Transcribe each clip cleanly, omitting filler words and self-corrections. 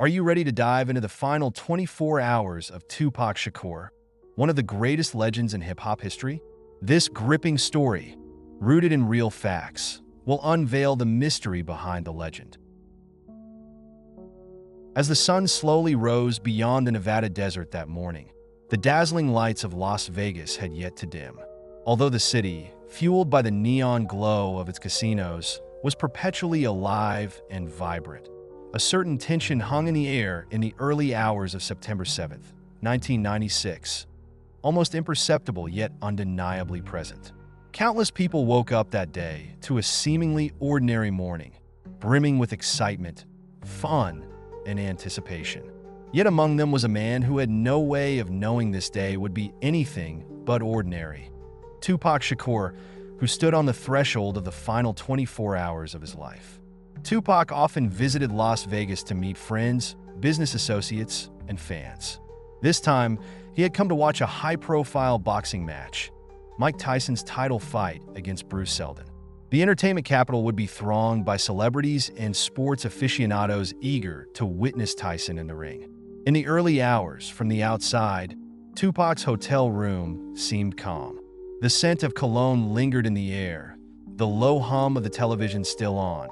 Are you ready to dive into the final 24 hours of Tupac Shakur, one of the greatest legends in hip-hop history? This gripping story, rooted in real facts, will unveil the mystery behind the legend. As the sun slowly rose beyond the Nevada desert that morning, the dazzling lights of Las Vegas had yet to dim. Although the city, fueled by the neon glow of its casinos, was perpetually alive and vibrant, a certain tension hung in the air in the early hours of September 7th, 1996, almost imperceptible yet undeniably present. Countless people woke up that day to a seemingly ordinary morning, brimming with excitement, fun, and anticipation. Yet among them was a man who had no way of knowing this day would be anything but ordinary. Tupac Shakur, who stood on the threshold of the final 24 hours of his life. Tupac often visited Las Vegas to meet friends, business associates, and fans. This time, he had come to watch a high-profile boxing match, Mike Tyson's title fight against Bruce Seldon. The entertainment capital would be thronged by celebrities and sports aficionados eager to witness Tyson in the ring. In the early hours, from the outside, Tupac's hotel room seemed calm. The scent of cologne lingered in the air, the low hum of the television still on,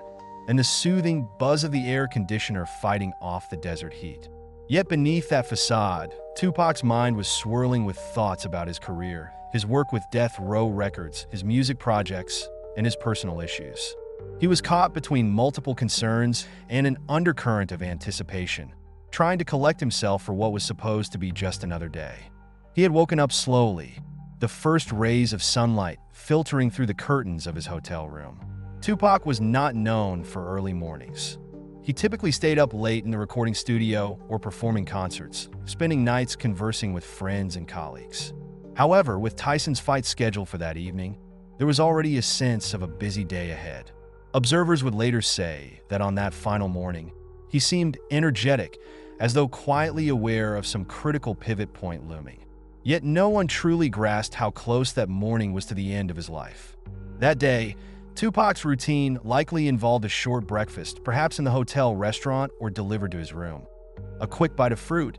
and the soothing buzz of the air conditioner fighting off the desert heat. Yet beneath that facade, Tupac's mind was swirling with thoughts about his career, his work with Death Row Records, his music projects, and his personal issues. He was caught between multiple concerns and an undercurrent of anticipation, trying to collect himself for what was supposed to be just another day. He had woken up slowly, the first rays of sunlight filtering through the curtains of his hotel room. Tupac was not known for early mornings. He typically stayed up late in the recording studio or performing concerts, spending nights conversing with friends and colleagues. However, with Tyson's fight scheduled for that evening, there was already a sense of a busy day ahead. Observers would later say that on that final morning, he seemed energetic, as though quietly aware of some critical pivot point looming. Yet no one truly grasped how close that morning was to the end of his life. That day, Tupac's routine likely involved a short breakfast, perhaps in the hotel restaurant or delivered to his room. A quick bite of fruit,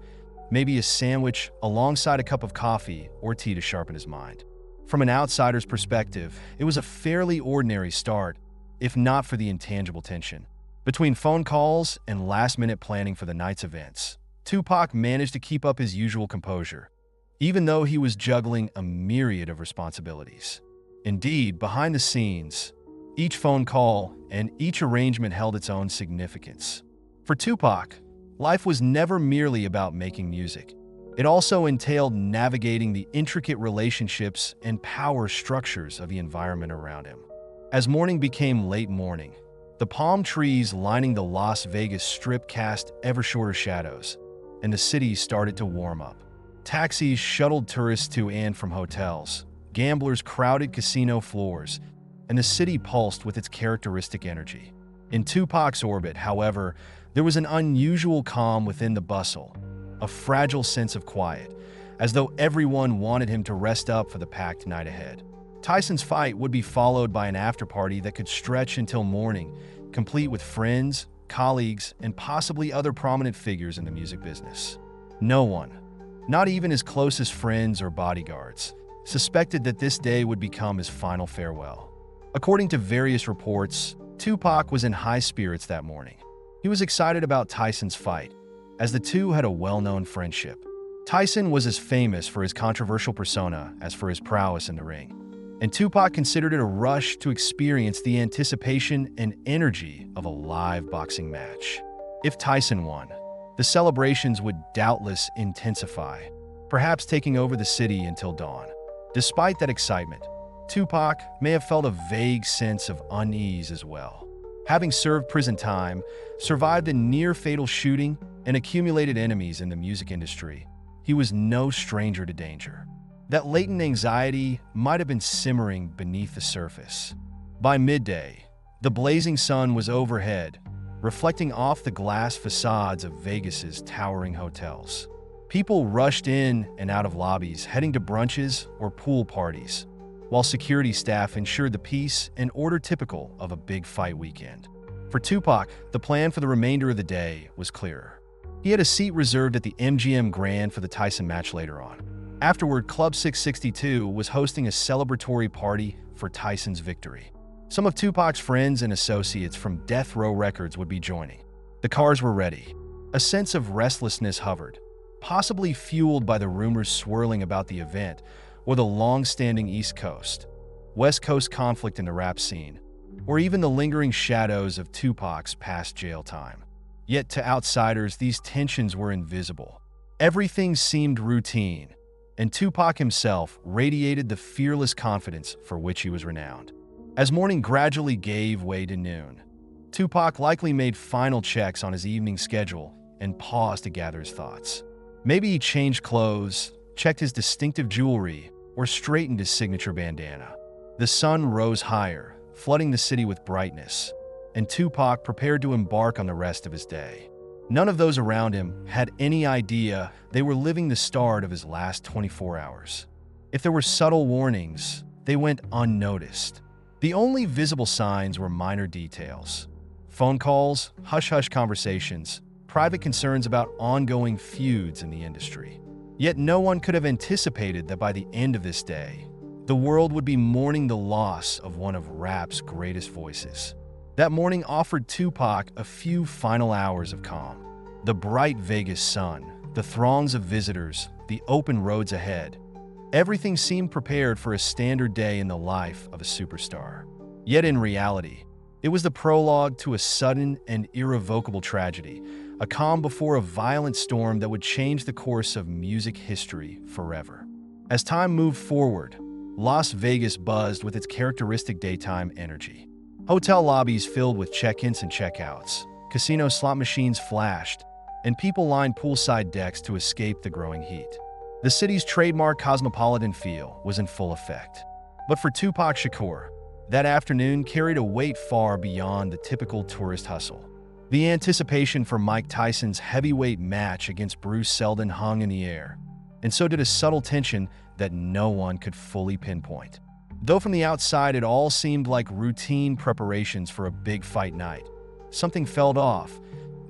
maybe a sandwich alongside a cup of coffee or tea to sharpen his mind. From an outsider's perspective, it was a fairly ordinary start, if not for the intangible tension. Between phone calls and last-minute planning for the night's events, Tupac managed to keep up his usual composure, even though he was juggling a myriad of responsibilities. Indeed, behind the scenes, each phone call and each arrangement held its own significance. For Tupac, life was never merely about making music. It also entailed navigating the intricate relationships and power structures of the environment around him. As morning became late morning, the palm trees lining the Las Vegas Strip cast ever shorter shadows, and the city started to warm up. Taxis shuttled tourists to and from hotels, gamblers crowded casino floors, and the city pulsed with its characteristic energy. In Tupac's orbit, however, there was an unusual calm within the bustle, a fragile sense of quiet, as though everyone wanted him to rest up for the packed night ahead. Tyson's fight would be followed by an after-party that could stretch until morning, complete with friends, colleagues, and possibly other prominent figures in the music business. No one, not even his closest friends or bodyguards, suspected that this day would become his final farewell. According to various reports, Tupac was in high spirits that morning. He was excited about Tyson's fight, as the two had a well-known friendship. Tyson was as famous for his controversial persona as for his prowess in the ring, and Tupac considered it a rush to experience the anticipation and energy of a live boxing match. If Tyson won, the celebrations would doubtless intensify, perhaps taking over the city until dawn. Despite that excitement, Tupac may have felt a vague sense of unease as well. Having served prison time, survived a near-fatal shooting, and accumulated enemies in the music industry, he was no stranger to danger. That latent anxiety might have been simmering beneath the surface. By midday, the blazing sun was overhead, reflecting off the glass facades of Vegas's towering hotels. People rushed in and out of lobbies, heading to brunches or pool parties, while security staff ensured the peace and order typical of a big fight weekend. For Tupac, the plan for the remainder of the day was clearer. He had a seat reserved at the MGM Grand for the Tyson match later on. Afterward, Club 662 was hosting a celebratory party for Tyson's victory. Some of Tupac's friends and associates from Death Row Records would be joining. The cars were ready. A sense of restlessness hovered, possibly fueled by the rumors swirling about the event or the long-standing East Coast, West Coast conflict in the rap scene, or even the lingering shadows of Tupac's past jail time. Yet to outsiders, these tensions were invisible. Everything seemed routine, and Tupac himself radiated the fearless confidence for which he was renowned. As morning gradually gave way to noon, Tupac likely made final checks on his evening schedule and paused to gather his thoughts. Maybe he changed clothes, checked his distinctive jewelry, or straightened his signature bandana. The sun rose higher, flooding the city with brightness, and Tupac prepared to embark on the rest of his day. None of those around him had any idea they were living the start of his last 24 hours. If there were subtle warnings, they went unnoticed. The only visible signs were minor details. Phone calls, hush-hush conversations, private concerns about ongoing feuds in the industry. Yet no one could have anticipated that by the end of this day, the world would be mourning the loss of one of rap's greatest voices. That morning offered Tupac a few final hours of calm. The bright Vegas sun, the throngs of visitors, the open roads ahead. Everything seemed prepared for a standard day in the life of a superstar. Yet in reality, it was the prologue to a sudden and irrevocable tragedy, a calm before a violent storm that would change the course of music history forever. As time moved forward, Las Vegas buzzed with its characteristic daytime energy. Hotel lobbies filled with check-ins and check-outs, casino slot machines flashed, and people lined poolside decks to escape the growing heat. The city's trademark cosmopolitan feel was in full effect. But for Tupac Shakur, that afternoon carried a weight far beyond the typical tourist hustle. The anticipation for Mike Tyson's heavyweight match against Bruce Seldon hung in the air, and so did a subtle tension that no one could fully pinpoint. Though from the outside it all seemed like routine preparations for a big fight night, something felt off,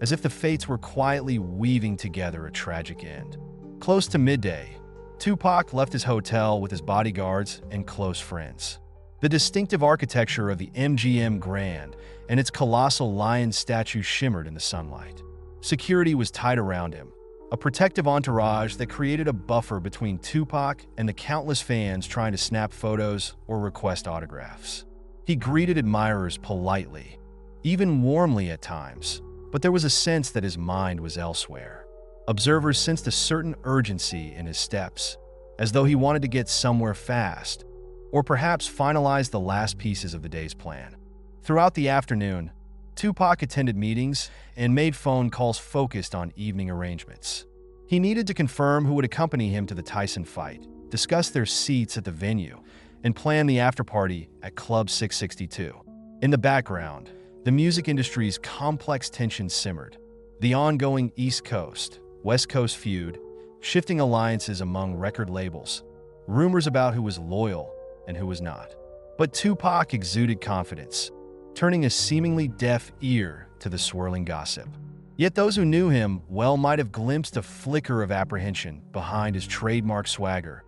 as if the fates were quietly weaving together a tragic end. Close to midday, Tupac left his hotel with his bodyguards and close friends. The distinctive architecture of the MGM Grand and its colossal lion statue shimmered in the sunlight. Security was tight around him, a protective entourage that created a buffer between Tupac and the countless fans trying to snap photos or request autographs. He greeted admirers politely, even warmly at times, but there was a sense that his mind was elsewhere. Observers sensed a certain urgency in his steps, as though he wanted to get somewhere fast, or perhaps finalize the last pieces of the day's plan. Throughout the afternoon, Tupac attended meetings and made phone calls focused on evening arrangements. He needed to confirm who would accompany him to the Tyson fight, discuss their seats at the venue, and plan the after-party at Club 662. In the background, the music industry's complex tensions simmered. The ongoing East Coast, West Coast feud, shifting alliances among record labels, rumors about who was loyal and who was not. But Tupac exuded confidence, turning a seemingly deaf ear to the swirling gossip. Yet those who knew him well might have glimpsed a flicker of apprehension behind his trademark swagger,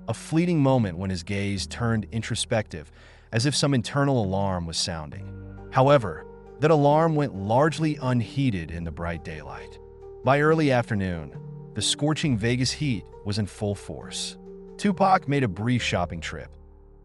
a fleeting moment when his gaze turned introspective, as if some internal alarm was sounding. However, that alarm went largely unheeded in the bright daylight. By early afternoon, the scorching Vegas heat was in full force. Tupac made a brief shopping trip,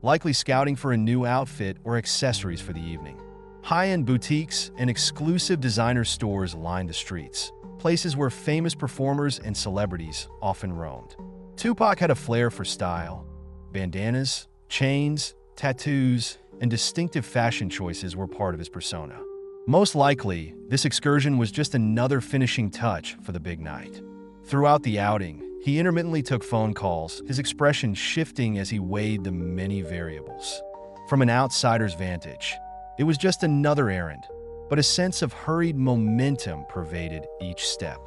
likely scouting for a new outfit or accessories for the evening. High-end boutiques and exclusive designer stores lined the streets, places where famous performers and celebrities often roamed. Tupac had a flair for style. Bandanas, chains, tattoos, and distinctive fashion choices were part of his persona. Most likely, this excursion was just another finishing touch for the big night. Throughout the outing, he intermittently took phone calls, his expression shifting as he weighed the many variables. From an outsider's vantage, it was just another errand, but a sense of hurried momentum pervaded each step.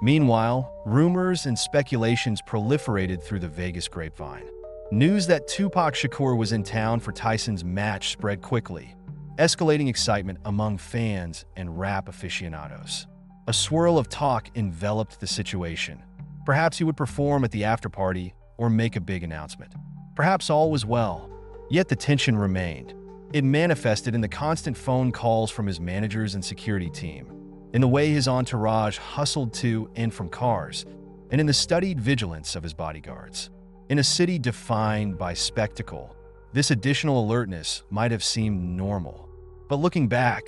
Meanwhile, rumors and speculations proliferated through the Vegas grapevine. News that Tupac Shakur was in town for Tyson's match spread quickly, escalating excitement among fans and rap aficionados. A swirl of talk enveloped the situation. Perhaps he would perform at the after-party or make a big announcement. Perhaps all was well. Yet the tension remained. It manifested in the constant phone calls from his managers and security team, in the way his entourage hustled to and from cars, and in the studied vigilance of his bodyguards. In a city defined by spectacle, this additional alertness might have seemed normal. But looking back,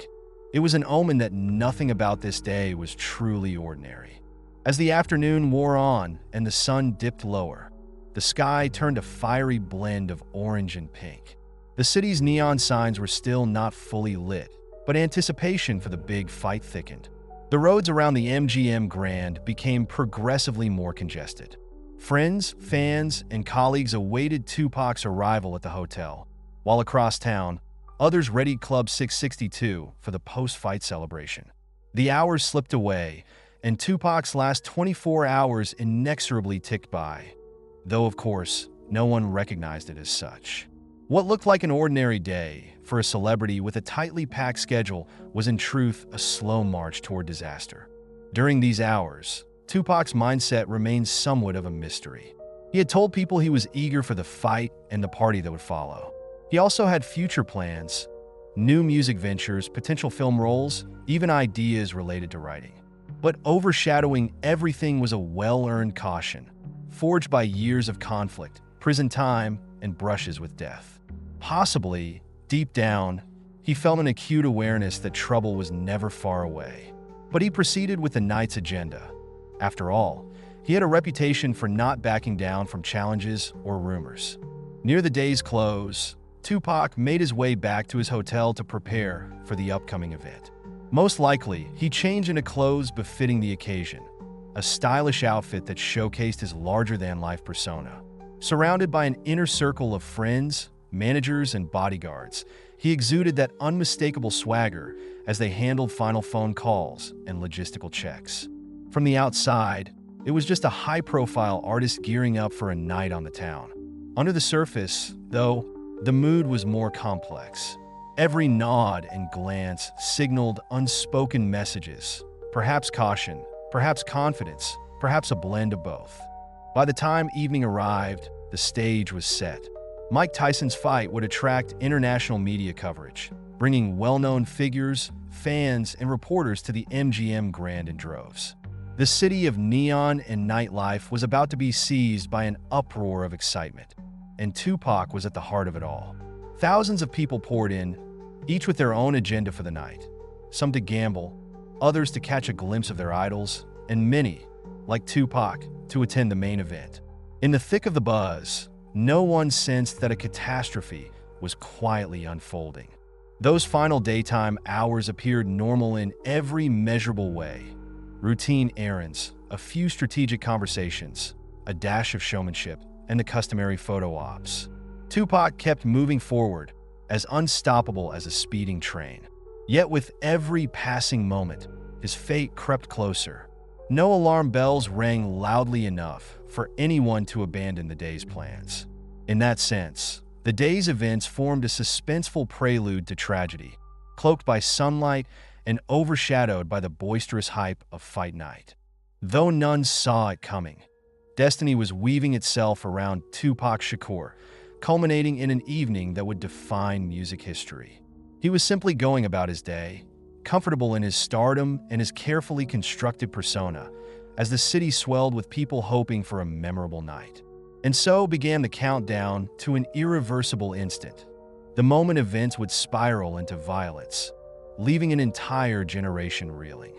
it was an omen that nothing about this day was truly ordinary. As the afternoon wore on and the sun dipped lower, the sky turned a fiery blend of orange and pink. The city's neon signs were still not fully lit, but anticipation for the big fight thickened. The roads around the MGM Grand became progressively more congested. Friends, fans, and colleagues awaited Tupac's arrival at the hotel, while across town, others readied Club 662 for the post-fight celebration. The hours slipped away, and Tupac's last 24 hours inexorably ticked by, though of course, no one recognized it as such. What looked like an ordinary day for a celebrity with a tightly packed schedule was in truth a slow march toward disaster. During these hours, Tupac's mindset remained somewhat of a mystery. He had told people he was eager for the fight and the party that would follow. He also had future plans, new music ventures, potential film roles, even ideas related to writing. But overshadowing everything was a well-earned caution, forged by years of conflict, prison time, and brushes with death. Possibly, deep down, he felt an acute awareness that trouble was never far away. But he proceeded with the night's agenda. After all, he had a reputation for not backing down from challenges or rumors. Near the day's close, Tupac made his way back to his hotel to prepare for the upcoming event. Most likely, he changed into clothes befitting the occasion, a stylish outfit that showcased his larger-than-life persona. Surrounded by an inner circle of friends, managers, and bodyguards, he exuded that unmistakable swagger as they handled final phone calls and logistical checks. From the outside, it was just a high-profile artist gearing up for a night on the town. Under the surface, though, the mood was more complex. Every nod and glance signaled unspoken messages, perhaps caution, perhaps confidence, perhaps a blend of both. By the time evening arrived, the stage was set. Mike Tyson's fight would attract international media coverage, bringing well-known figures, fans, and reporters to the MGM Grand in droves. The city of neon and nightlife was about to be seized by an uproar of excitement, and Tupac was at the heart of it all. Thousands of people poured in, each with their own agenda for the night. Some to gamble, others to catch a glimpse of their idols, and many, like Tupac, to attend the main event. In the thick of the buzz, no one sensed that a catastrophe was quietly unfolding. Those final daytime hours appeared normal in every measurable way. Routine errands, a few strategic conversations, a dash of showmanship, and the customary photo ops. Tupac kept moving forward, as unstoppable as a speeding train. Yet with every passing moment, his fate crept closer. No alarm bells rang loudly enough for anyone to abandon the day's plans. In that sense, the day's events formed a suspenseful prelude to tragedy, cloaked by sunlight and overshadowed by the boisterous hype of fight night. Though none saw it coming, destiny was weaving itself around Tupac Shakur, culminating in an evening that would define music history. He was simply going about his day, comfortable in his stardom and his carefully constructed persona, as the city swelled with people hoping for a memorable night. And so began the countdown to an irreversible instant. The moment events would spiral into violence, leaving an entire generation reeling.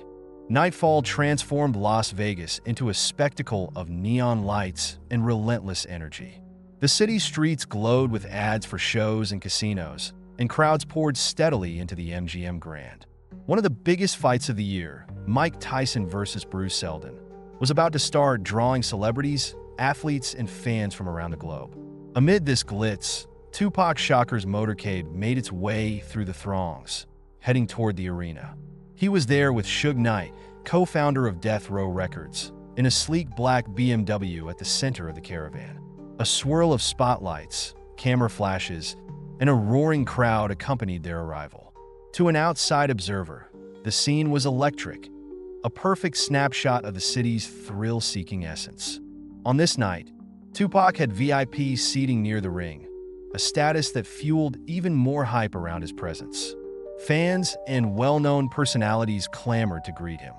Nightfall transformed Las Vegas into a spectacle of neon lights and relentless energy. The city's streets glowed with ads for shows and casinos, and crowds poured steadily into the MGM Grand. One of the biggest fights of the year, Mike Tyson versus Bruce Seldon, was about to start, drawing celebrities, athletes, and fans from around the globe. Amid this glitz, Tupac Shakur's motorcade made its way through the throngs, heading toward the arena. He was there with Suge Knight, co-founder of Death Row Records, in a sleek black BMW at the center of the caravan. A swirl of spotlights, camera flashes, and a roaring crowd accompanied their arrival. To an outside observer, the scene was electric, a perfect snapshot of the city's thrill-seeking essence. On this night, Tupac had VIP seating near the ring, a status that fueled even more hype around his presence. Fans and well-known personalities clamored to greet him.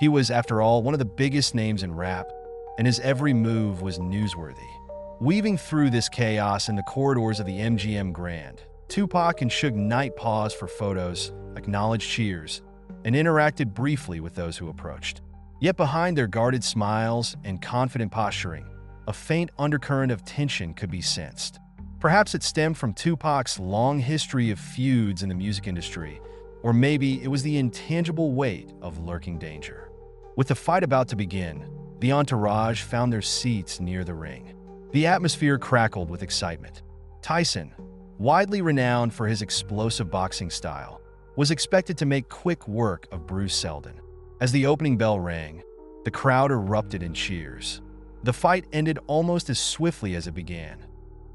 He was, after all, one of the biggest names in rap, and his every move was newsworthy. Weaving through this chaos in the corridors of the MGM Grand, Tupac and Suge Knight paused for photos, acknowledged cheers, and interacted briefly with those who approached. Yet behind their guarded smiles and confident posturing, a faint undercurrent of tension could be sensed. Perhaps it stemmed from Tupac's long history of feuds in the music industry, or maybe it was the intangible weight of lurking danger. With the fight about to begin, the entourage found their seats near the ring. The atmosphere crackled with excitement. Tyson, widely renowned for his explosive boxing style, was expected to make quick work of Bruce Seldon. As the opening bell rang, the crowd erupted in cheers. The fight ended almost as swiftly as it began.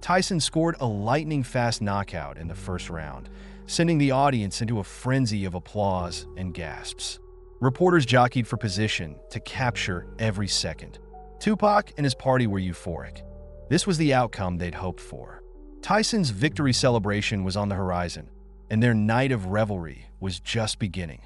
Tyson scored a lightning-fast knockout in the first round, sending the audience into a frenzy of applause and gasps. Reporters jockeyed for position to capture every second. Tupac and his party were euphoric. This was the outcome they'd hoped for. Tyson's victory celebration was on the horizon, and their night of revelry was just beginning.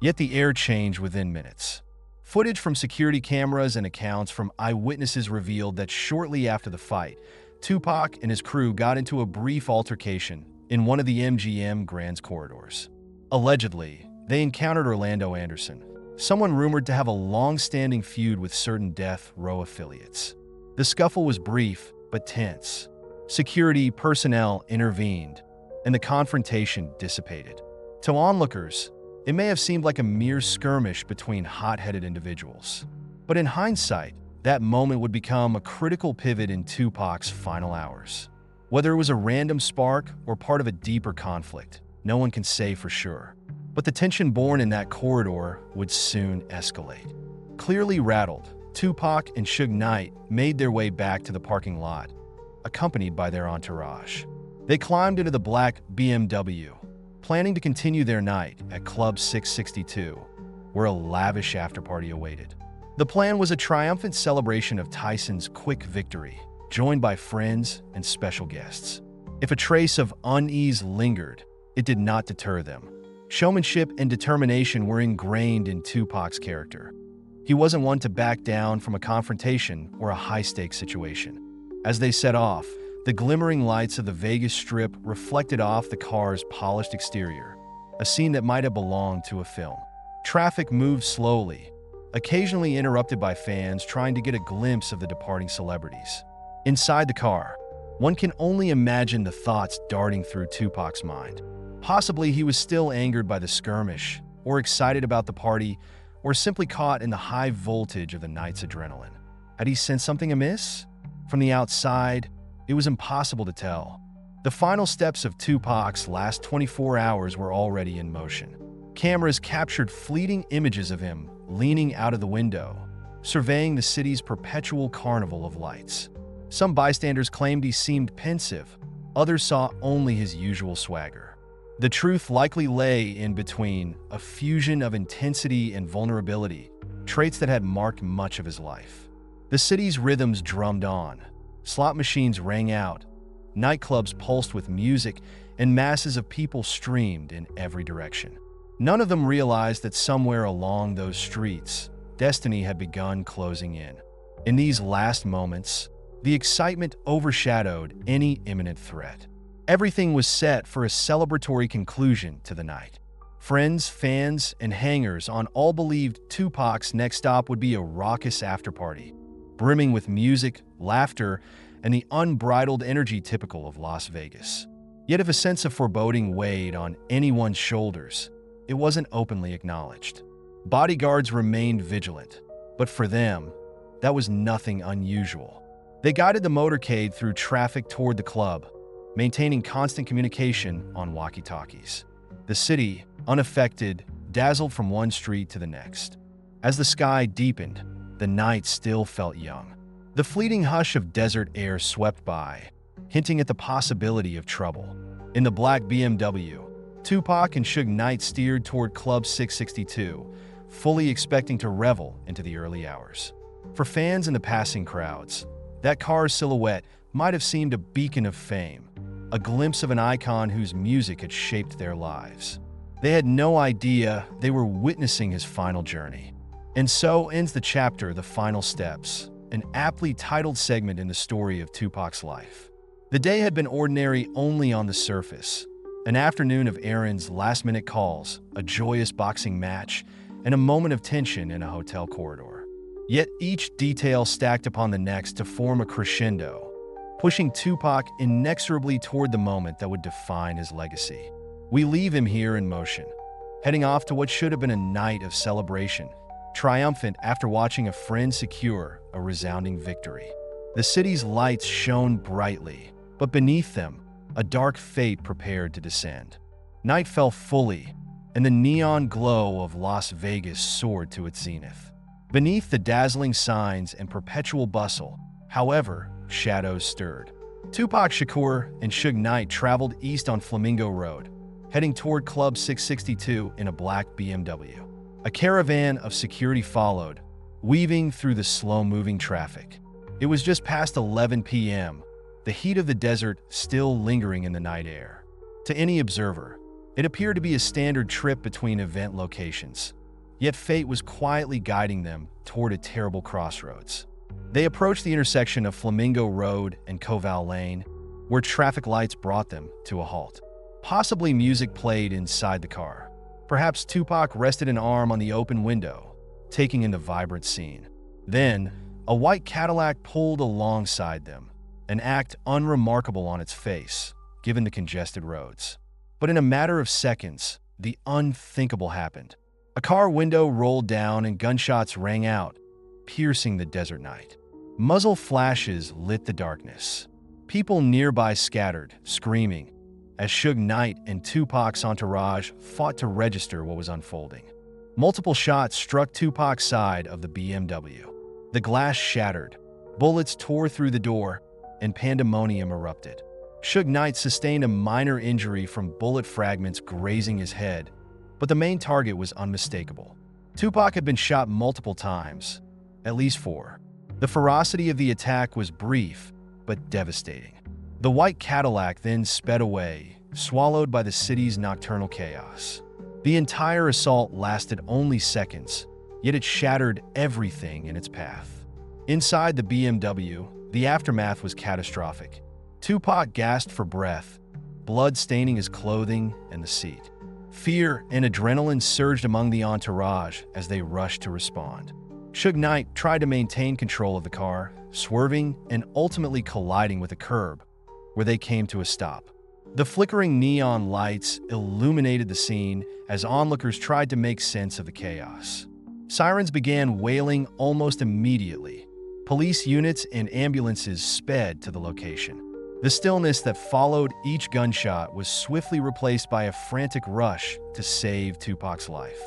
Yet the air changed within minutes. Footage from security cameras and accounts from eyewitnesses revealed that shortly after the fight, Tupac and his crew got into a brief altercation in one of the MGM Grand's corridors. Allegedly, they encountered Orlando Anderson, someone rumored to have a long-standing feud with certain Death Row affiliates. The scuffle was brief but tense. Security personnel intervened, and the confrontation dissipated. To onlookers, it may have seemed like a mere skirmish between hot-headed individuals. But in hindsight, that moment would become a critical pivot in Tupac's final hours. Whether it was a random spark or part of a deeper conflict, no one can say for sure. But the tension born in that corridor would soon escalate. Clearly rattled, Tupac and Suge Knight made their way back to the parking lot, accompanied by their entourage. They climbed into the black BMW, planning to continue their night at Club 662, where a lavish afterparty awaited. The plan was a triumphant celebration of Tyson's quick victory, joined by friends and special guests. If a trace of unease lingered, it did not deter them. Showmanship and determination were ingrained in Tupac's character. He wasn't one to back down from a confrontation or a high-stakes situation. As they set off, the glimmering lights of the Vegas Strip reflected off the car's polished exterior, a scene that might have belonged to a film. Traffic moved slowly, occasionally interrupted by fans trying to get a glimpse of the departing celebrities. Inside the car, one can only imagine the thoughts darting through Tupac's mind. Possibly he was still angered by the skirmish, or excited about the party, or simply caught in the high voltage of the night's adrenaline. Had he sensed something amiss? From the outside, it was impossible to tell. The final steps of Tupac's last 24 hours were already in motion. Cameras captured fleeting images of him leaning out of the window, surveying the city's perpetual carnival of lights. Some bystanders claimed he seemed pensive, others saw only his usual swagger. The truth likely lay in between, a fusion of intensity and vulnerability, traits that had marked much of his life. The city's rhythms drummed on, slot machines rang out, nightclubs pulsed with music, and masses of people streamed in every direction. None of them realized that somewhere along those streets, destiny had begun closing in. In these last moments, the excitement overshadowed any imminent threat. Everything was set for a celebratory conclusion to the night. Friends, fans, and hangers on all believed Tupac's next stop would be a raucous afterparty, brimming with music, laughter, and the unbridled energy typical of Las Vegas. Yet if a sense of foreboding weighed on anyone's shoulders, it wasn't openly acknowledged. Bodyguards remained vigilant, but for them, that was nothing unusual. They guided the motorcade through traffic toward the club, maintaining constant communication on walkie-talkies. The city, unaffected, dazzled from one street to the next. As the sky deepened, the night still felt young. The fleeting hush of desert air swept by, hinting at the possibility of trouble. In the black BMW, Tupac and Suge Knight steered toward Club 662, fully expecting to revel into the early hours. For fans and the passing crowds, that car's silhouette might have seemed a beacon of fame, a glimpse of an icon whose music had shaped their lives. They had no idea they were witnessing his final journey. And so ends the chapter, The Final Steps, an aptly titled segment in the story of Tupac's life. The day had been ordinary only on the surface. An afternoon of errands, last-minute calls, a joyous boxing match, and a moment of tension in a hotel corridor. Yet each detail stacked upon the next to form a crescendo, pushing Tupac inexorably toward the moment that would define his legacy. We leave him here in motion, heading off to what should have been a night of celebration, triumphant after watching a friend secure a resounding victory. The city's lights shone brightly, but beneath them, a dark fate prepared to descend. Night fell fully, and the neon glow of Las Vegas soared to its zenith. Beneath the dazzling signs and perpetual bustle, however, shadows stirred. Tupac Shakur and Suge Knight traveled east on Flamingo Road, heading toward Club 662 in a black BMW. A caravan of security followed, weaving through the slow-moving traffic. It was just past 11 p.m., the heat of the desert still lingering in the night air. To any observer, it appeared to be a standard trip between event locations. Yet fate was quietly guiding them toward a terrible crossroads. They approached the intersection of Flamingo Road and Koval Lane, where traffic lights brought them to a halt. Possibly music played inside the car. Perhaps Tupac rested an arm on the open window, taking in the vibrant scene. Then, a white Cadillac pulled alongside them, an act unremarkable on its face, given the congested roads. But in a matter of seconds, the unthinkable happened. A car window rolled down and gunshots rang out, piercing the desert night. Muzzle flashes lit the darkness. People nearby scattered, screaming, as Suge Knight and Tupac's entourage fought to register what was unfolding. Multiple shots struck Tupac's side of the BMW. The glass shattered, bullets tore through the door, and pandemonium erupted. Suge Knight sustained a minor injury from bullet fragments grazing his head, but the main target was unmistakable. Tupac had been shot multiple times, at least 4. The ferocity of the attack was brief, but devastating. The white Cadillac then sped away, swallowed by the city's nocturnal chaos. The entire assault lasted only seconds, yet it shattered everything in its path. Inside the BMW, the aftermath was catastrophic. Tupac gasped for breath, blood staining his clothing and the seat. Fear and adrenaline surged among the entourage as they rushed to respond. Suge Knight tried to maintain control of the car, swerving and ultimately colliding with a curb, where they came to a stop. The flickering neon lights illuminated the scene as onlookers tried to make sense of the chaos. Sirens began wailing almost immediately. Police units and ambulances sped to the location. The stillness that followed each gunshot was swiftly replaced by a frantic rush to save Tupac's life.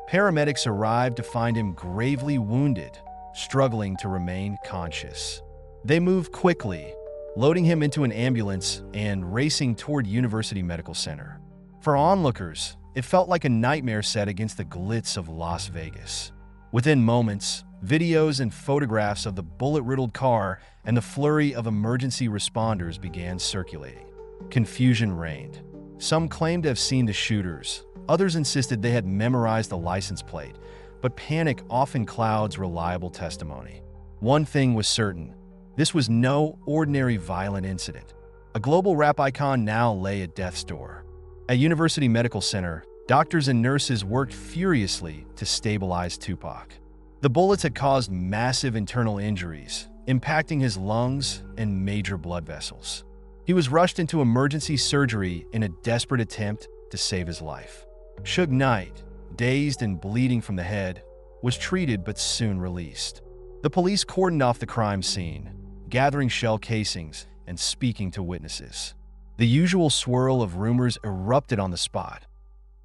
Paramedics arrived to find him gravely wounded, struggling to remain conscious. They moved quickly, loading him into an ambulance and racing toward University Medical Center. For onlookers, it felt like a nightmare set against the glitz of Las Vegas. Within moments, videos and photographs of the bullet-riddled car and the flurry of emergency responders began circulating. Confusion reigned. Some claimed to have seen the shooters. Others insisted they had memorized the license plate, but panic often clouds reliable testimony. One thing was certain: this was no ordinary violent incident. A global rap icon now lay at death's door. At University Medical Center, doctors and nurses worked furiously to stabilize Tupac. The bullets had caused massive internal injuries, impacting his lungs and major blood vessels. He was rushed into emergency surgery in a desperate attempt to save his life. Suge Knight, dazed and bleeding from the head, was treated but soon released. The police cordoned off the crime scene, gathering shell casings and speaking to witnesses. The usual swirl of rumors erupted on the spot.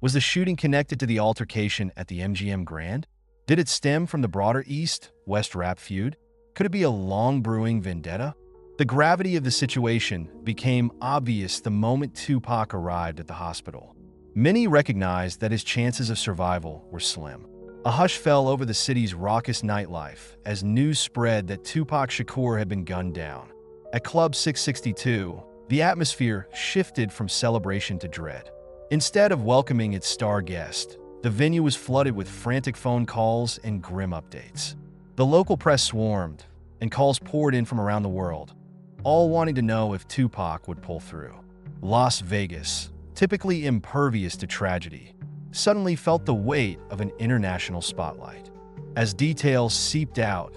Was the shooting connected to the altercation at the MGM Grand? Did it stem from the broader East-West rap feud? Could it be a long-brewing vendetta? The gravity of the situation became obvious the moment Tupac arrived at the hospital. Many recognized that his chances of survival were slim. A hush fell over the city's raucous nightlife as news spread that Tupac Shakur had been gunned down. At Club 662, the atmosphere shifted from celebration to dread. Instead of welcoming its star guest, the venue was flooded with frantic phone calls and grim updates. The local press swarmed, and calls poured in from around the world, all wanting to know if Tupac would pull through. Las Vegas, typically impervious to tragedy, suddenly felt the weight of an international spotlight. As details seeped out,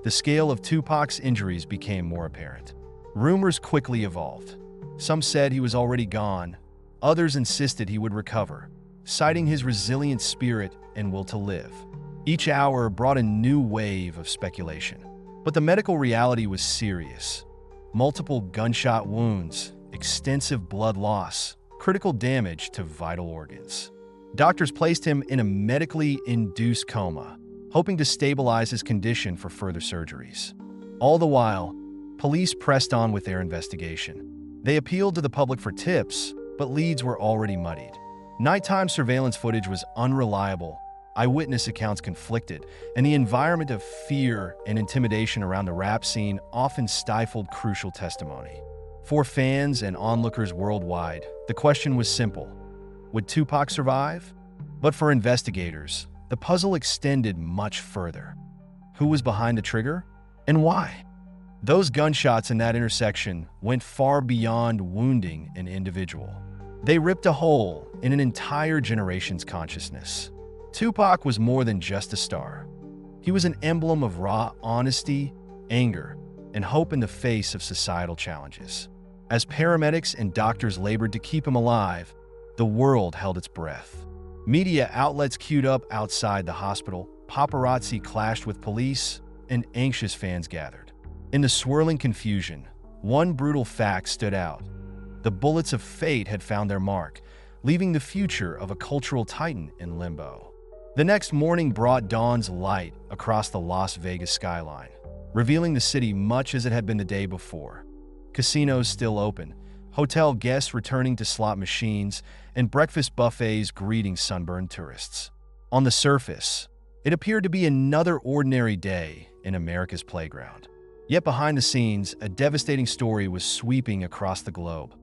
the scale of Tupac's injuries became more apparent. Rumors quickly evolved. Some said he was already gone, others insisted he would recover, citing his resilient spirit and will to live. Each hour brought a new wave of speculation. But the medical reality was serious. Multiple gunshot wounds, extensive blood loss, critical damage to vital organs. Doctors placed him in a medically induced coma, hoping to stabilize his condition for further surgeries. All the while, police pressed on with their investigation. They appealed to the public for tips, but leads were already muddied. Nighttime surveillance footage was unreliable, eyewitness accounts conflicted, and the environment of fear and intimidation around the rap scene often stifled crucial testimony. For fans and onlookers worldwide, the question was simple: would Tupac survive? But for investigators, the puzzle extended much further. Who was behind the trigger, and why? Those gunshots in that intersection went far beyond wounding an individual. They ripped a hole in an entire generation's consciousness. Tupac was more than just a star. He was an emblem of raw honesty, anger, and hope in the face of societal challenges. As paramedics and doctors labored to keep him alive, the world held its breath. Media outlets queued up outside the hospital, paparazzi clashed with police, and anxious fans gathered. In the swirling confusion, one brutal fact stood out. The bullets of fate had found their mark, leaving the future of a cultural titan in limbo. The next morning brought dawn's light across the Las Vegas skyline, revealing the city much as it had been the day before. Casinos still open, hotel guests returning to slot machines, and breakfast buffets greeting sunburned tourists. On the surface, it appeared to be another ordinary day in America's playground. Yet behind the scenes, a devastating story was sweeping across the globe.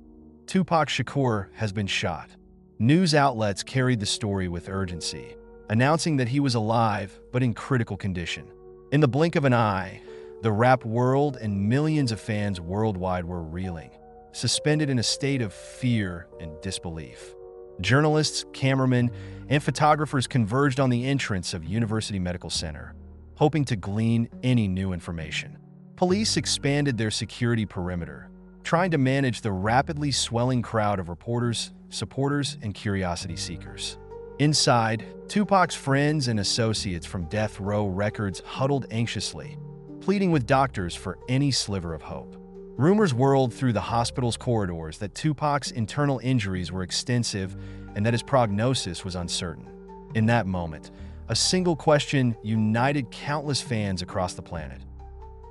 Tupac Shakur has been shot. News outlets carried the story with urgency, announcing that he was alive but in critical condition. In the blink of an eye, the rap world and millions of fans worldwide were reeling, suspended in a state of fear and disbelief. Journalists, cameramen, and photographers converged on the entrance of University Medical Center, hoping to glean any new information. Police expanded their security perimeter, trying to manage the rapidly swelling crowd of reporters, supporters, and curiosity seekers. Inside, Tupac's friends and associates from Death Row Records huddled anxiously, pleading with doctors for any sliver of hope. Rumors whirled through the hospital's corridors that Tupac's internal injuries were extensive and that his prognosis was uncertain. In that moment, a single question united countless fans across the planet.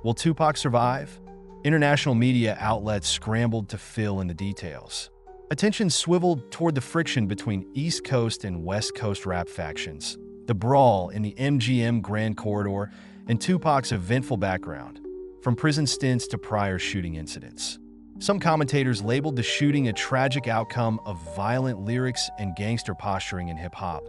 Will Tupac survive? International media outlets scrambled to fill in the details. Attention swiveled toward the friction between East Coast and West Coast rap factions, the brawl in the MGM Grand Corridor, and Tupac's eventful background, from prison stints to prior shooting incidents. Some commentators labeled the shooting a tragic outcome of violent lyrics and gangster posturing in hip-hop,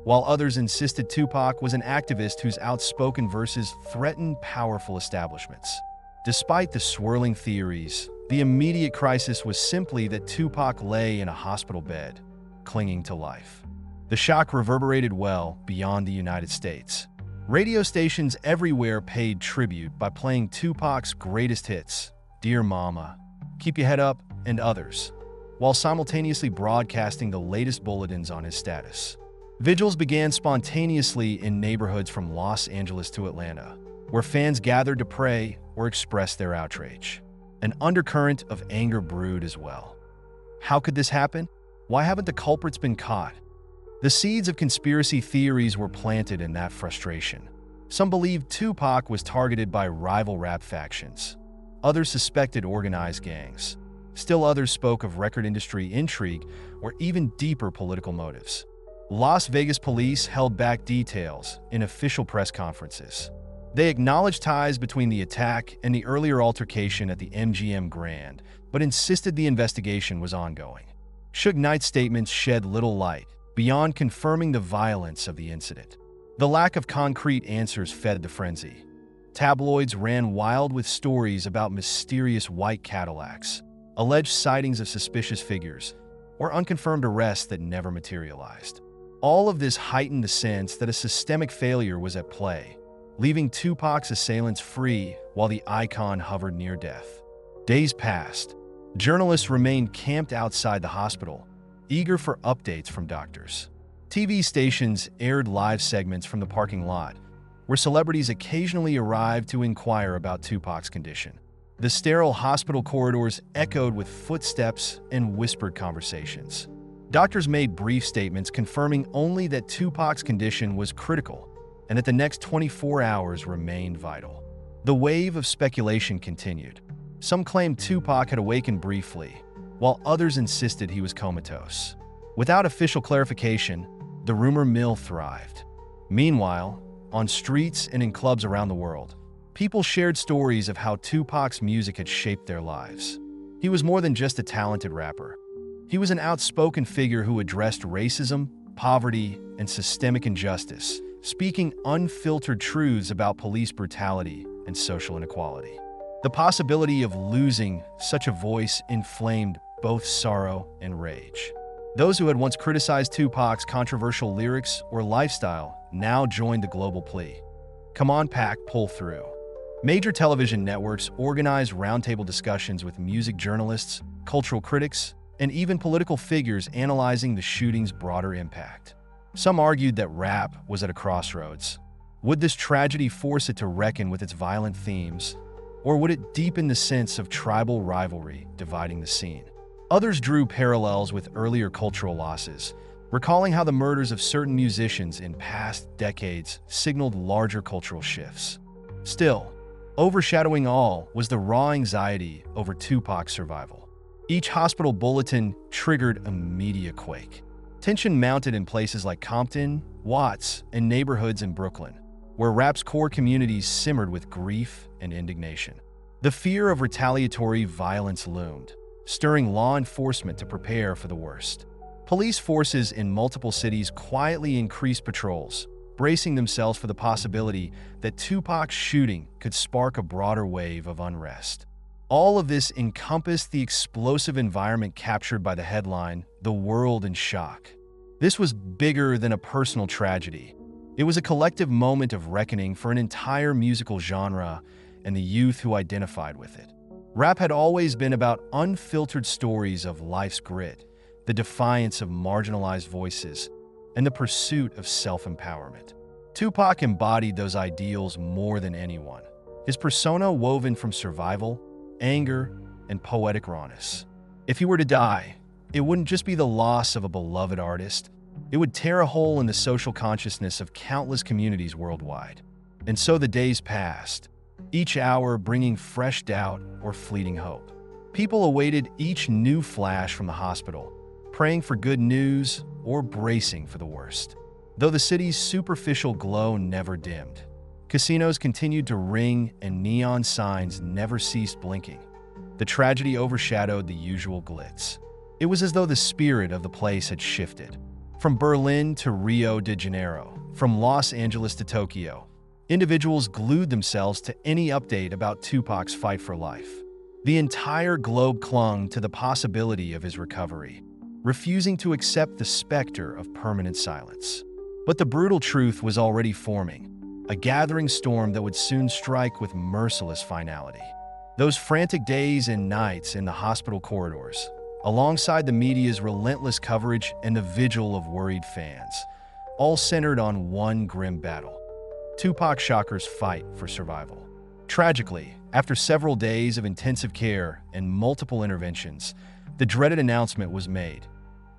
while others insisted Tupac was an activist whose outspoken verses threatened powerful establishments. Despite the swirling theories, the immediate crisis was simply that Tupac lay in a hospital bed, clinging to life. The shock reverberated well beyond the United States. Radio stations everywhere paid tribute by playing Tupac's greatest hits, Dear Mama, Keep Your Head Up, and others, while simultaneously broadcasting the latest bulletins on his status. Vigils began spontaneously in neighborhoods from Los Angeles to Atlanta, where fans gathered to pray or express their outrage. An undercurrent of anger brewed as well. How could this happen? Why haven't the culprits been caught? The seeds of conspiracy theories were planted in that frustration. Some believed Tupac was targeted by rival rap factions. Others suspected organized gangs. Still others spoke of record industry intrigue or even deeper political motives. Las Vegas police held back details in official press conferences. They acknowledged ties between the attack and the earlier altercation at the MGM Grand, but insisted the investigation was ongoing. Suge Knight's statements shed little light, beyond confirming the violence of the incident. The lack of concrete answers fed the frenzy. Tabloids ran wild with stories about mysterious white Cadillacs, alleged sightings of suspicious figures, or unconfirmed arrests that never materialized. All of this heightened the sense that a systemic failure was at play, leaving Tupac's assailants free while the icon hovered near death. Days passed. Journalists remained camped outside the hospital, eager for updates from doctors. TV stations aired live segments from the parking lot, where celebrities occasionally arrived to inquire about Tupac's condition. The sterile hospital corridors echoed with footsteps and whispered conversations. Doctors made brief statements confirming only that Tupac's condition was critical and that the next 24 hours remained vital. The wave of speculation continued. Some claimed Tupac had awakened briefly, while others insisted he was comatose. Without official clarification, the rumor mill thrived. Meanwhile, on streets and in clubs around the world, people shared stories of how Tupac's music had shaped their lives. He was more than just a talented rapper. He was an outspoken figure who addressed racism, poverty, and systemic injustice, speaking unfiltered truths about police brutality and social inequality. The possibility of losing such a voice inflamed both sorrow and rage. Those who had once criticized Tupac's controversial lyrics or lifestyle now joined the global plea. Come on, Pac, pull through. Major television networks organized roundtable discussions with music journalists, cultural critics, and even political figures analyzing the shooting's broader impact. Some argued that rap was at a crossroads. Would this tragedy force it to reckon with its violent themes, or would it deepen the sense of tribal rivalry dividing the scene? Others drew parallels with earlier cultural losses, recalling how the murders of certain musicians in past decades signaled larger cultural shifts. Still, overshadowing all was the raw anxiety over Tupac's survival. Each hospital bulletin triggered a media quake. Tension mounted in places like Compton, Watts, and neighborhoods in Brooklyn, where rap's core communities simmered with grief and indignation. The fear of retaliatory violence loomed, stirring law enforcement to prepare for the worst. Police forces in multiple cities quietly increased patrols, bracing themselves for the possibility that Tupac's shooting could spark a broader wave of unrest. All of this encompassed the explosive environment captured by the headline, "The World in Shock." This was bigger than a personal tragedy. It was a collective moment of reckoning for an entire musical genre and the youth who identified with it. Rap had always been about unfiltered stories of life's grit, the defiance of marginalized voices, and the pursuit of self-empowerment. Tupac embodied those ideals more than anyone. His persona woven from survival, anger, and poetic rawness. If he were to die, it wouldn't just be the loss of a beloved artist. It would tear a hole in the social consciousness of countless communities worldwide. And so the days passed, each hour bringing fresh doubt or fleeting hope. People awaited each new flash from the hospital, praying for good news or bracing for the worst. Though the city's superficial glow never dimmed, casinos continued to ring and neon signs never ceased blinking. The tragedy overshadowed the usual glitz. It was as though the spirit of the place had shifted. From Berlin to Rio de Janeiro, from Los Angeles to Tokyo, individuals glued themselves to any update about Tupac's fight for life. The entire globe clung to the possibility of his recovery, refusing to accept the specter of permanent silence. But the brutal truth was already forming, a gathering storm that would soon strike with merciless finality. Those frantic days and nights in the hospital corridors, alongside the media's relentless coverage and the vigil of worried fans, all centered on one grim battle: Tupac Shakur's fight for survival. Tragically, after several days of intensive care and multiple interventions, the dreaded announcement was made.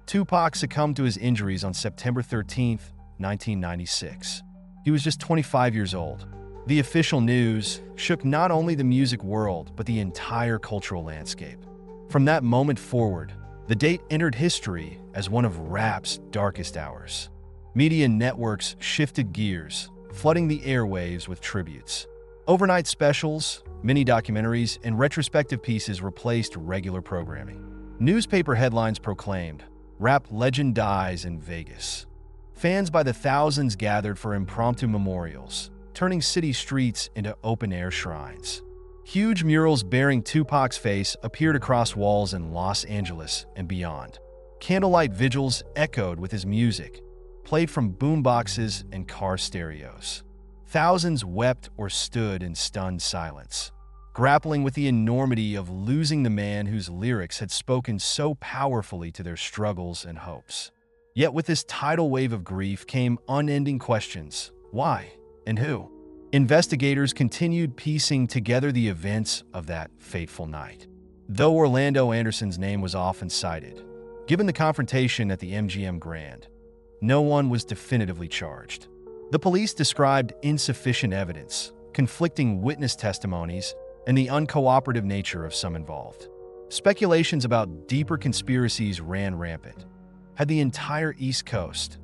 Tupac succumbed to his injuries on September 13, 1996. He was just 25 years old. The official news shook not only the music world, but the entire cultural landscape. From that moment forward, the date entered history as one of rap's darkest hours. Media networks shifted gears, flooding the airwaves with tributes. Overnight specials, mini-documentaries, and retrospective pieces replaced regular programming. Newspaper headlines proclaimed, "Rap legend dies in Vegas." Fans by the thousands gathered for impromptu memorials, turning city streets into open-air shrines. Huge murals bearing Tupac's face appeared across walls in Los Angeles and beyond. Candlelight vigils echoed with his music, played from boomboxes and car stereos. Thousands wept or stood in stunned silence, grappling with the enormity of losing the man whose lyrics had spoken so powerfully to their struggles and hopes. Yet with this tidal wave of grief came unending questions. Why and who? Investigators continued piecing together the events of that fateful night. Though Orlando Anderson's name was often cited, given the confrontation at the MGM Grand, no one was definitively charged. The police described insufficient evidence, conflicting witness testimonies, and the uncooperative nature of some involved. Speculations about deeper conspiracies ran rampant. Had the entire East Coast,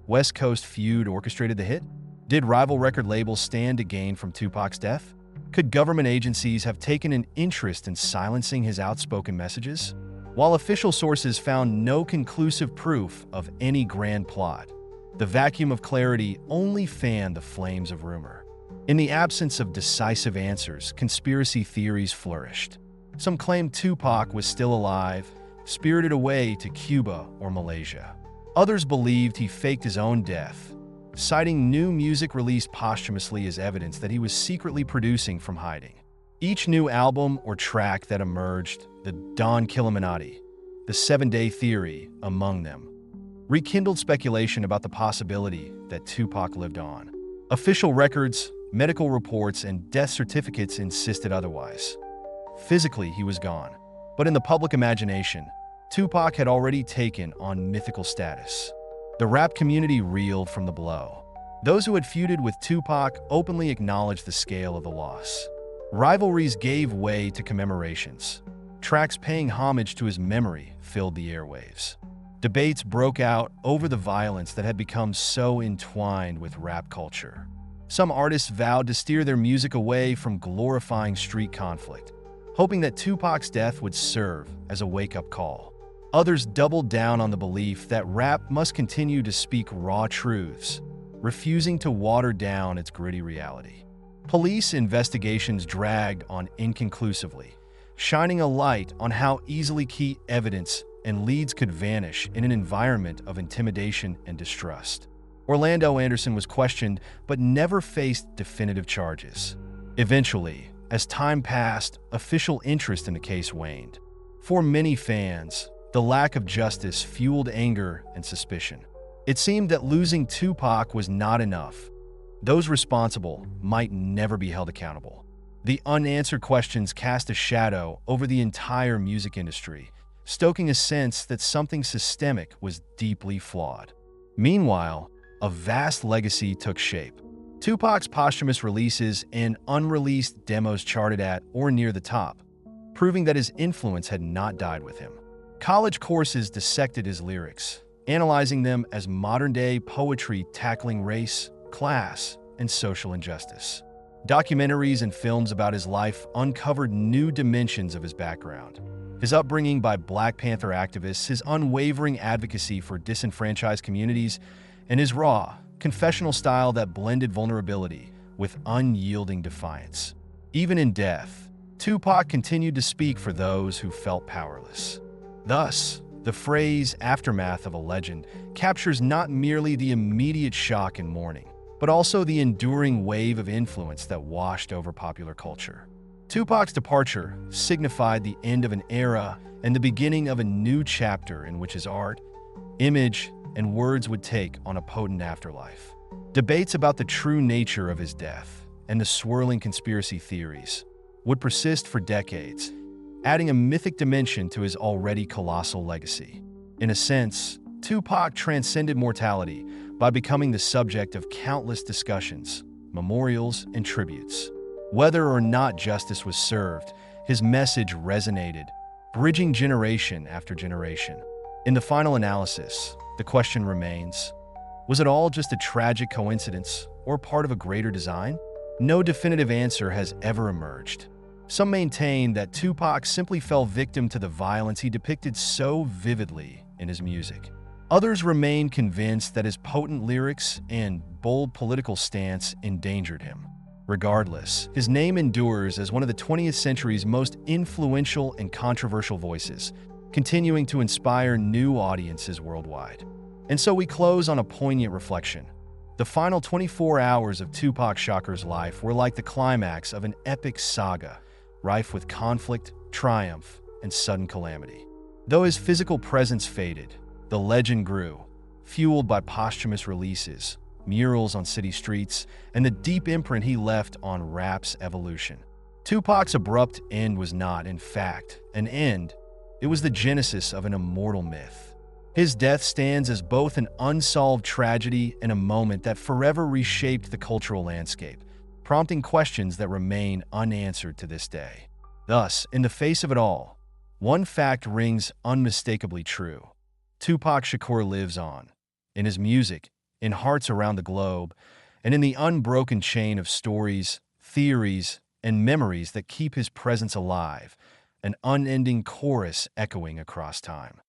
West Coast feud orchestrated the hit? Did rival record labels stand to gain from Tupac's death? Could government agencies have taken an interest in silencing his outspoken messages? While official sources found no conclusive proof of any grand plot, the vacuum of clarity only fanned the flames of rumor. In the absence of decisive answers, conspiracy theories flourished. Some claimed Tupac was still alive, spirited away to Cuba or Malaysia. Others believed he faked his own death, citing new music released posthumously as evidence that he was secretly producing from hiding. Each new album or track that emerged, the Don Killuminati, the 7-Day Theory among them, rekindled speculation about the possibility that Tupac lived on. Official records, medical reports, and death certificates insisted otherwise. Physically, he was gone, but in the public imagination, Tupac had already taken on mythical status. The rap community reeled from the blow. Those who had feuded with Tupac openly acknowledged the scale of the loss. Rivalries gave way to commemorations. Tracks paying homage to his memory filled the airwaves. Debates broke out over the violence that had become so entwined with rap culture. Some artists vowed to steer their music away from glorifying street conflict, hoping that Tupac's death would serve as a wake-up call. Others doubled down on the belief that rap must continue to speak raw truths, refusing to water down its gritty reality. Police investigations dragged on inconclusively, shining a light on how easily key evidence and leads could vanish in an environment of intimidation and distrust. Orlando Anderson was questioned but never faced definitive charges. Eventually, as time passed, official interest in the case waned. For many fans, the lack of justice fueled anger and suspicion. It seemed that losing Tupac was not enough. Those responsible might never be held accountable. The unanswered questions cast a shadow over the entire music industry, stoking a sense that something systemic was deeply flawed. Meanwhile, a vast legacy took shape. Tupac's posthumous releases and unreleased demos charted at or near the top, proving that his influence had not died with him. College courses dissected his lyrics, analyzing them as modern-day poetry tackling race, class, and social injustice. Documentaries and films about his life uncovered new dimensions of his background. His upbringing by Black Panther activists, his unwavering advocacy for disenfranchised communities, and his raw, confessional style that blended vulnerability with unyielding defiance. Even in death, Tupac continued to speak for those who felt powerless. Thus, the phrase "aftermath of a legend" captures not merely the immediate shock and mourning, but also the enduring wave of influence that washed over popular culture. Tupac's departure signified the end of an era and the beginning of a new chapter in which his art, image, and words would take on a potent afterlife. Debates about the true nature of his death and the swirling conspiracy theories would persist for decades, adding a mythic dimension to his already colossal legacy. In a sense, Tupac transcended mortality by becoming the subject of countless discussions, memorials, and tributes. Whether or not justice was served, his message resonated, bridging generation after generation. In the final analysis, the question remains, Was it all just a tragic coincidence or part of a greater design? No definitive answer has ever emerged. Some maintain that Tupac simply fell victim to the violence he depicted so vividly in his music. Others remain convinced that his potent lyrics and bold political stance endangered him. Regardless, his name endures as one of the 20th century's most influential and controversial voices, continuing to inspire new audiences worldwide. And so we close on a poignant reflection. The final 24 hours of Tupac Shakur's life were like the climax of an epic saga, rife with conflict, triumph, and sudden calamity. Though his physical presence faded, the legend grew, fueled by posthumous releases, murals on city streets, and the deep imprint he left on rap's evolution. Tupac's abrupt end was not, in fact, an end. It was the genesis of an immortal myth. His death stands as both an unsolved tragedy and a moment that forever reshaped the cultural landscape, prompting questions that remain unanswered to this day. Thus, in the face of it all, one fact rings unmistakably true. Tupac Shakur lives on, in his music, in hearts around the globe, and in the unbroken chain of stories, theories, and memories that keep his presence alive, an unending chorus echoing across time.